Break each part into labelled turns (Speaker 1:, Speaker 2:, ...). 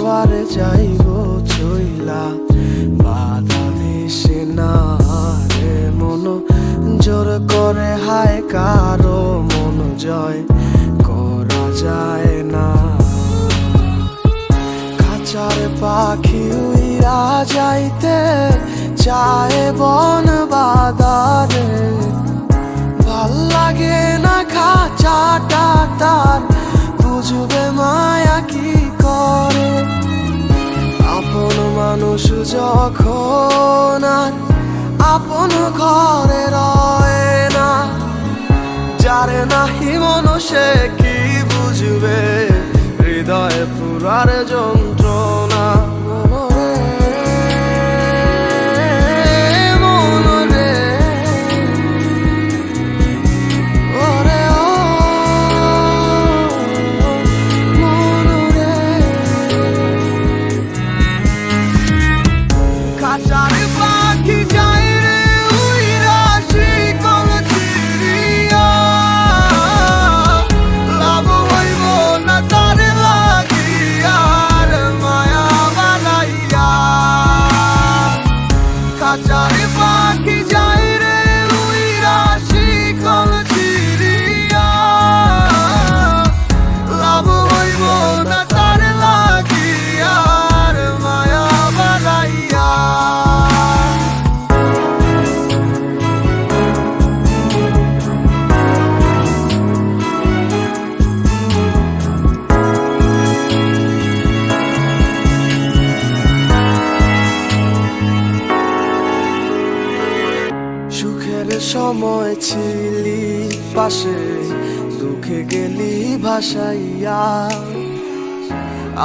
Speaker 1: আবার যাইব চইলা, বাধা দিস না রে মন জোর করে, হায় কারো মন জয় করা যায় না। খাঁচার পাখি উইরা যাইতে চায় বন বাদারে, ভাল লাগে না খাঁচাটা তার, বুঝবে মায়া কি করে। আপন মানুষ যখন আর আপন ঘরে রয় না, যারে নাহি মনুষে কি বুঝবে হৃদয়ে পুরার যন্ত্রণা। সময় ছিলি পাশে, দুঃখে গেলি ভাসাইয়া,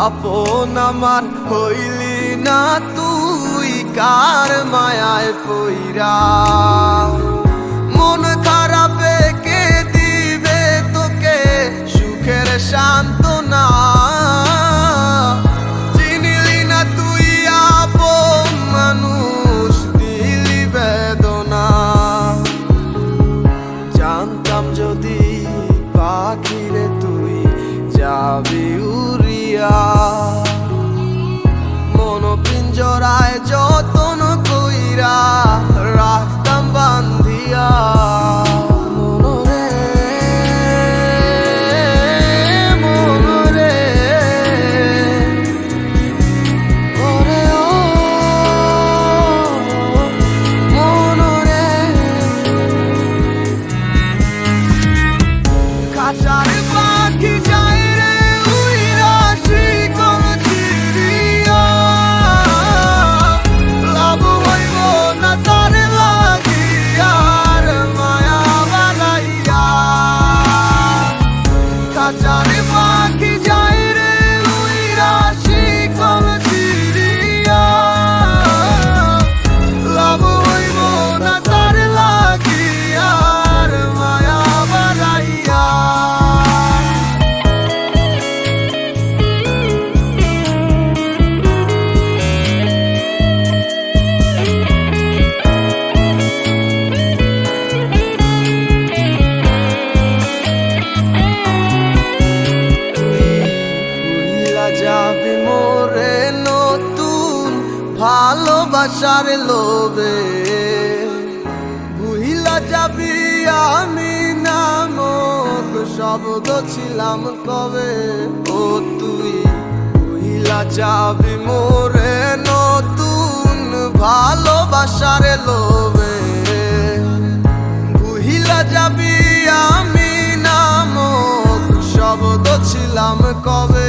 Speaker 1: আপন আমার হইলি না তুই কার মায়ায় পইরা। মন খারাপে কে দিবে তোকে সুখের সান্ত্বনা, চিনিলি না তুই আপন মানুষ, দিলি বেদনা। জানতাম যদি পাখিরে তুই যাবি উড়িয়া, মন পিঞ্জরায় যতন কইরা রাখতাম বান্ধিয়া। ভালোবাসার লোভে ভুইলা যাবি আমি নামক শব্দ ছিলাম কবে। ও তুই ভুইলা যাবি মোরে নতুন ভালোবাসার লোভে, ভুইলা যাবি আমি নামক শব্দ ছিলাম কবে।